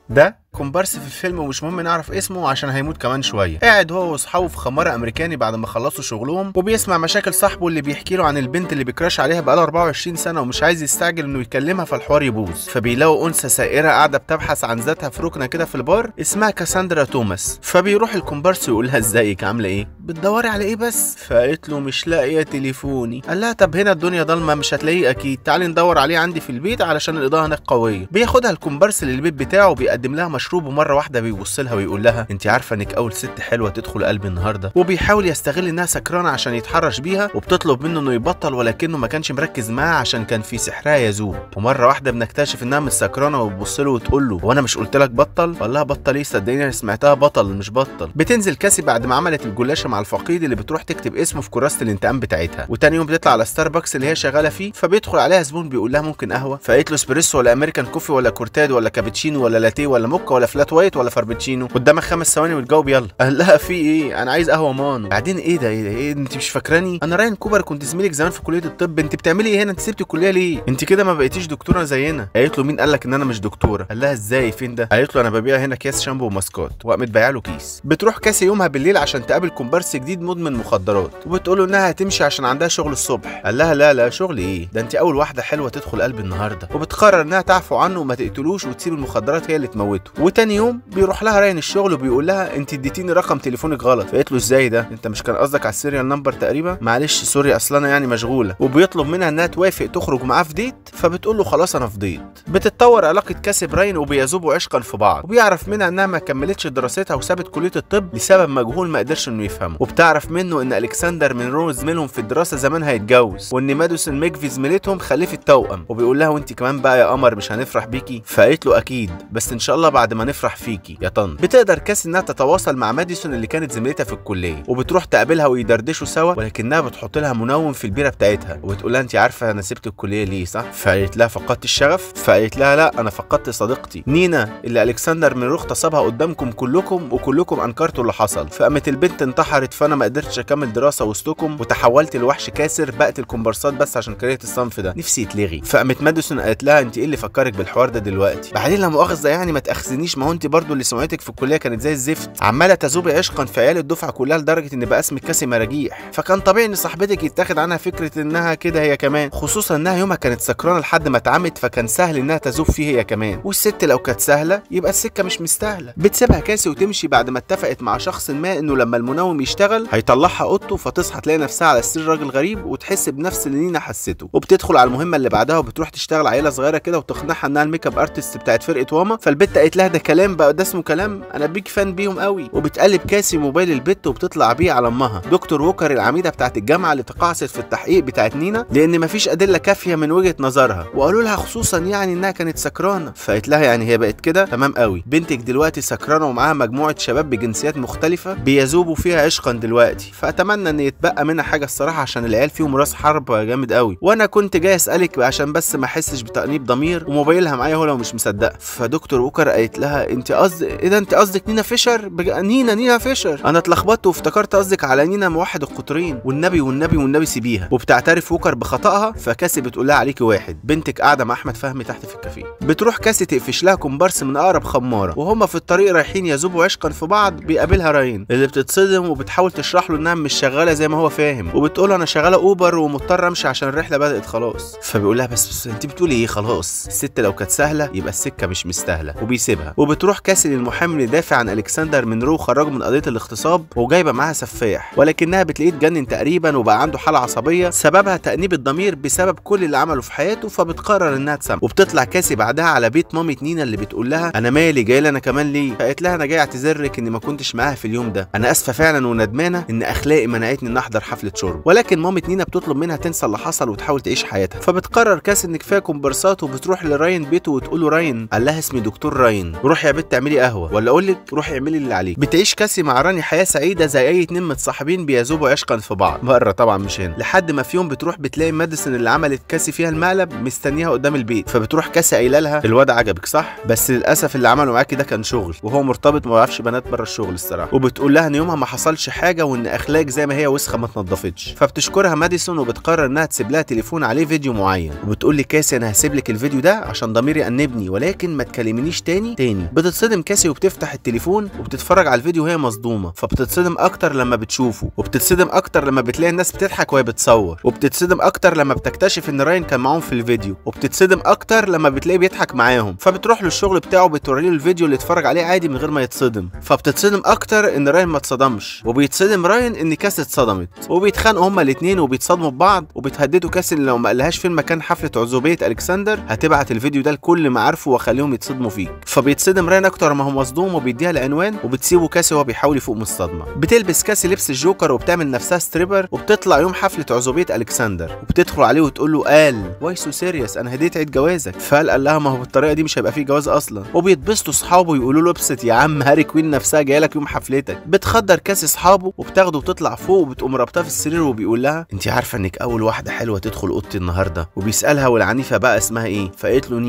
ده كومبارس في الفيلم ومش مهم نعرف اسمه عشان هيموت كمان شويه. قاعد هو واصحابه في خماره امريكاني بعد ما خلصوا شغلهم، وبيسمع مشاكل صاحبه اللي بيحكي له عن البنت اللي بيكراش عليها بقاله 24 سنه ومش عايز يستعجل انه يكلمها فالحوار يبوظ. فبيلاقوا انثى سائره قاعده بتبحث عن ذاتها في ركنه كده في البار اسمها كاساندرا توماس. فبيروح الكومبارس ويقول لها ازيك عامله ايه؟ بتدوري على ايه بس؟ فقالت له مش لاقيه تليفوني. قال لها طب هنا الدنيا ضلمه مش هتلاقيه اكيد، تعالي ندور عليه عندي في البيت علشان الاضاءه هناك قويه. بياخدها الكومبارس للبيت بتاعه وبيقدم لها مشروب، ومره واحده بيبص لها ويقول لها انت عارفه انك اول ست حلوه تدخل قلبي النهارده. وبيحاول يستغل انها سكرانه عشان يتحرش بيها، وبتطلب منه انه يبطل ولكنه ما كانش مركز معاها عشان كان في سحرها يذوب. ومره واحده بنكتشف انها مش سكرانه وبتبص له وتقول له وانا مش قلت لك بطل؟ قال لها بطل ايه؟ صدقيني انا سمعتها بطل مش بطل. بتنزل كاسي بعد ما عملت الجلاشه مع الفقيد اللي بتروح تكتب اسمه في كراسه الانتقام بتاعتها، وتاني يوم بتطلع على ستاربكس اللي هي شغاله فيه. فبيدخل عليها زبون بيقول لها ممكن قهوه؟ فقالت له اسبريسو ولا امريكان كوفي ولا كورتاد ولا كابتشينو ولا لاتيه ولا موكا ولا فلات وايت ولا فربتشينو؟ قدامك 5 ثواني وتجاوب يلا. قال لها في ايه؟ انا عايز قهوه مانو. بعدين ايه ده ايه انت مش فاكراني؟ انا راين كوبر كنت زميلك زمان في كليه الطب، انت بتعملي ايه هنا؟ انت سبتي الكليه ليه؟ انت كده ما بقيتيش دكتوره زينا. قالت له مين قال لك ان انا مش دكتوره؟ قال لها ازاي فين ده؟ قالت له انا ببيع هنا اكياس شامبو وماسكات، وقامت بايعه له كيس. بتروح كاسي يومها بالليل عشان تقابل كومبارس جديد مدمن مخدرات، وبتقول له انها هتمشي عشان عندها شغل الصبح. قال لها لا شغل ايه؟ ده انت اول واحده حلوه تدخل قلبي النهارده. وبتقرر انها تعفو عنه وما تقتلوش وتسيب المخدرات هي اللي تموته. وتاني يوم بيروح لها راين الشغل وبيقول لها انت اديتيني رقم تليفونك غلط. فقالت له ازاي ده؟ انت مش كان قصدك على السيريال نمبر تقريبا؟ معلش سوري اصل انا يعني مشغوله. وبيطلب منها انها توافق تخرج معاه في ديت، فبتقول له خلاص انا فضيت. بتتطور علاقه كاسي براين وبيذوبوا عشقا في بعض، وبيعرف منها انها ما كملتش دراستها وسابت كليه الطب لسبب مجهول ما قدرش انه يفهمه. وبتعرف منه ان الكسندر منرو زميلهم في الدراسه زمان هيتجوز، وان مادوسن ميكفي زميلتهم خلفت توأم. وبيقول لها وانت كمان بقى يا قمر مش هنفرح بيكي؟ فقالت له اكيد بس ان شاء الله بعد ما نفرح فيكي يا طن. بتقدر كاسي انها تتواصل مع ماديسون اللي كانت زميلتها في الكليه، وبتروح تقابلها ويدردشوا سوا، ولكنها بتحط لها منوم في البيره بتاعتها، وبتقول لها انت عارفه انا سبت الكليه ليه صح؟ فقالت لها فقدت الشغف؟ فقالت لها لا انا فقدت صديقتي نينا اللي الكسندر منرو اغتصبها قدامكم كلكم وكلكم انكرتوا اللي حصل. فقامت البنت انتحرت، فانا ما قدرتش اكمل دراسه وسطكم وتحولت لوحش كاسر بقتل الكومبارسات بس عشان كرهت الصنف ده، نفسي يتلغي. فقامت ماديسون قالت لها انت ايه اللي فكرك بالحوار ده دلوقتي؟ بعدين لا مؤاخذه يعني ما تاخذنيش، ما هو انت برضو اللي سمعتك في الكليه كانت زي الزفت، عماله تذوبي عشقا في عيال الدفعه كلها لدرجه ان بقى اسمك كاسي مراجيح. فكان طبيعي ان صاحبتك يتاخد عنها فكره انها كده هي كمان، خصوصا انها يومها كانت سكرانه لحد ما اتعمت، فكان سهل انها تذوب فيه هي كمان. والست لو كانت سهله يبقى السكه مش مستاهله. بتسيبها كاسي وتمشي بعد ما اتفقت مع شخص ما انه لما المنوم يشتغل هيطلعها اوضته، فتصحى تلاقي نفسها على سرير راجل غريب وتحس بنفس اللي نينا حسته. وبتدخل على المهمه اللي بعدها وبتروح تشتغل عيله صغيره كده وتقنعها انها الميك اب ارتست بتاعت فرقه واما. فالبت قالت لها ده كلام بقى، ده اسمه كلام؟ انا بيك فان بيهم قوي. وبتقلب كاسي موبايل البت وبتطلع بيه على امها دكتور ووكر العميده بتاعت الجامعه اللي تقاعست في التحقيق بتاعت نينا لان مفيش ادله كافيه من وجهه نظرها، وقالوا لها خصوصا يعني انها كانت سكرانه. فقالت لها يعني هي بقت كده تمام قوي، بنتك دلوقتي سكرانه ومعاها مجموعه شباب بجنسيات مختلفه بيذوبوا فيها عشقا دلوقتي، فاتمنى ان يتبقى منها حاجه الصراحه عشان العيال فيهم راس حرب جامد قوي، وانا كنت جاي اسالك عشان بس ما احسش بتانيب ضمير، وموبايلها معايا هو لو مش مصدقه. فدكتور ووكر قالت لها انت ايه ده؟ انت قصدك نينا فيشر؟ نينا فيشر؟ انا اتلخبطت وافتكرت قصدك على نينا موحد القطرين، والنبي سيبيها. وبتعترف ووكر بخطأها، فكاسي بتقول لها عليكي واحد، بنتك قاعده مع احمد فهمي تحت في الكافيه. بتروح كاسي تقفش لها كومبارس من اقرب خماره، وهما في الطريق رايحين يذوبوا عشقا في بعض بيقابلها راين اللي بتتصدم وبتحاول تشرح له انها مش شغاله زي ما هو فاهم، وبتقول انا شغاله اوبر ومضطر امشي عشان الرحله بدات خلاص. فبيقول لها بس انت بتقولي ايه؟ خلاص الست لو كانت سهله يبقى السكه مش مستاهله، وبيسيبها. وبتروح كاسي للمحامي اللي دافع عن الكسندر منرو خرجه من قضيه الاغتصاب، وجايبه معاها سفاح، ولكنها بتلاقيه اتجنن تقريبا وبقى عنده حاله عصبيه سببها تأنيب الضمير بسبب كل اللي عمله في حياته، فبتقرر انها تسامحه. وبتطلع كاسي بعدها على بيت مامة نينا اللي بتقول لها انا مالي جاي لي انا كمان ليه؟ فقالت لها انا جاي اعتذر لك اني ما كنتش معاها في اليوم ده، انا اسفه فعلا وندمانه ان اخلاقي منعتني ان احضر حفله شرب. ولكن مامة نينا بتطلب منها تنسى اللي حصل وتحاول تعيش حياتها. فبتقرر كاسي ان كفايه كومبرسات، وبتروح لراين بيته وتقول له راين قال لها اسمي دكتور راين، روحي يا بنت اعملي قهوه ولا اقول لك روحي اعملي اللي عليك. بتعيش كاسي مع راني حياه سعيده زي اي اتنين متصاحبين بيذوبوا عشقا في بعض بره طبعا مش هنا، لحد ما في يوم بتروح بتلاقي ماديسون اللي عملت كاسي فيها المقلب مستنيها قدام البيت. فبتروح كاسي قايله لها الواد عجبك صح؟ بس للاسف اللي عمله معاكي ده كان شغل، وهو مرتبط ما بيعرفش بنات بره الشغل الصراحه. وبتقول لها ان يومها ما حصلش حاجه وان اخلاق زي ما هي وسخه ما اتنضفتش. فبتشكرها ماديسون وبتقرر انها تسيب لها تليفون عليه فيديو معين، وبتقول لي كاسي انا هسيب لك الفيديو ده عشان ضميري انبني، ولكن ما تكلمنيش تاني تاني. بتتصدم كاسي وبتفتح التليفون وبتتفرج على الفيديو وهي مصدومه، فبتتصدم اكتر لما بتشوفه، وبتتصدم اكتر لما بتلاقي الناس بتضحك وهي بتصور، وبتتصدم اكتر لما بتكتشف ان راين كان معاهم في الفيديو، وبتتصدم اكتر لما بتلاقيه بيضحك معاهم، فبتروح له الشغل بتاعه وبتوري له الفيديو اللي اتفرج عليه عادي من غير ما يتصدم، فبتتصدم اكتر ان راين ما اتصدمش، وبيتصدم راين ان كاسي اتصدمت، وبيتخانقوا هما الاثنين وبيتصادموا ببعض، وبتهددوا كاسي ان لو ما قالهاش فين مكان حفله عزوبيه الكسندر هتبعت الفيديو ده لكل معارفه واخليهم يتصدموا فيك. فبيتصدم راين اكتر ما هو مصدوم وبيديها العنوان، وبتسيبه كاسي وهو بيحاول يفوق من الصدمه. بتلبس كاسي لبس الجوكر وبتعمل نفسها ستريبر، وبتطلع يوم حفله عزوبيه الكسندر، وبتدخل عليه وتقول له قال واي سو سيريس، انا هديت عيد جوازك. فقال لها ما هو بالطريقه دي مش هيبقى فيه جواز اصلا. وبيتبسطوا اصحابه يقولوا له ابسط يا عم، هاري كوين نفسها جايه لك يوم حفلتك. بتخدر كاسي اصحابه وبتاخده وتطلع فوق، وبتقوم رابطاه في السرير وبيقول لها انت عارفه انك اول واحده حلوه تدخل اوضتي النهارده؟ وبيسالها والعنيفه بقى اسمها ايه؟ فقالت له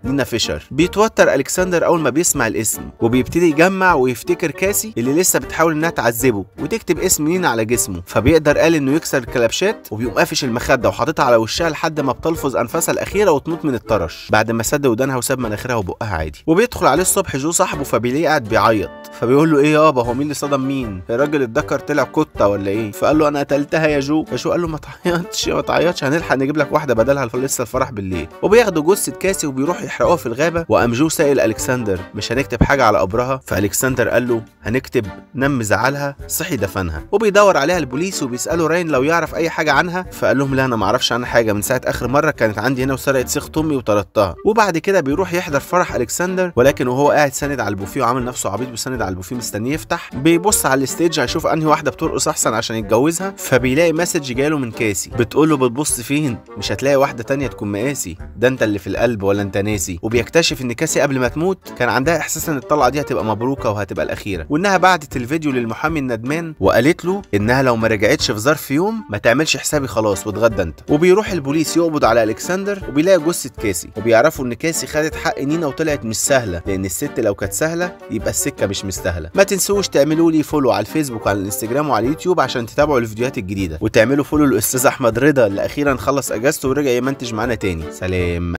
نينا فيشر. بيتوتر الكسندر اول ما بيسمع الاسم، وبيبتدي يجمع ويفتكر كاسي اللي لسه بتحاول انها تعذبه وتكتب اسم نينا على جسمه، فبيقدر قال انه يكسر الكلبشات، وبيقوم قافش المخده وحاططها على وشها لحد ما بتلفظ انفاسها الاخيره وتموت من الطرش، بعد ما سد ودانها وساب مناخيرها وبقها عادي. وبيدخل عليه الصبح جو صاحبه، فبيلاقيه قاعد بيعيط، فبيقول له ايه يابا، هو مين اللي صدم مين؟ الراجل الدكر طلع كوتا ولا ايه؟ فقال له انا قتلتها يا جو. فجو قال له ما تعيطش هنلحق نجيب لك واحده بدلها، لسه الفرح بالليل. وبياخدوا جثه كاسي وبيروحوا يحرقوها في الغابه. وقام جو سائل الكسندر مش هنكتب حاجه على قبرها؟ فالكسندر قال له هنكتب نم زعلها صحي دفنها. وبيدور عليها البوليس وبيسالوا راين لو يعرف اي حاجه عنها، فقال لهم لا انا ما اعرفش عنها حاجه من ساعه اخر مره كانت عندي هنا وسرقت صيغه امي وطردتها. وبعد كده بيروح يحضر فرح الكسندر، ولكن وهو قاعد ساند على البوفيه وعامل نفسه عبيط وساند على البوفيه مستنيه يفتح، بيبص على الستيج هيشوف انهي واحده بترقص احسن عشان يتجوزها، فبيلاقي مسج جاله من كاسي بتقول له بتبص فين؟ مش هتلاقي واحده تانية تكون مقاسي، ده انت اللي في القلب ولا انت ناسي؟ وبيكتشف ان كاسي قبل ما تموت كان عندها احساس ان الطلعه دي هتبقى مبروكه وهتبقى الاخيره، وانها بعتت الفيديو للمحامي الندمان وقالت له انها لو ما رجعتش في ظرف يوم ما تعملش حسابي خلاص واتغدى انت. وبيروح البوليس يقبض على الكسندر وبيلاقي جثه كاسي، وبيعرفوا ان كاسي خدت حق نينا وطلعت مش سهله، لان الست لو كانت سهله يبقى السكه مش مستاهله. ما تنسوش تعملوا لي فولو على الفيسبوك وعلى الانستجرام وعلى اليوتيوب عشان تتابعوا الفيديوهات الجديده، وتعملوا فولو للاستاذ احمد رضا اللي اخيرا خلص اجازته ورجع يمنتج معانا تاني. سلام.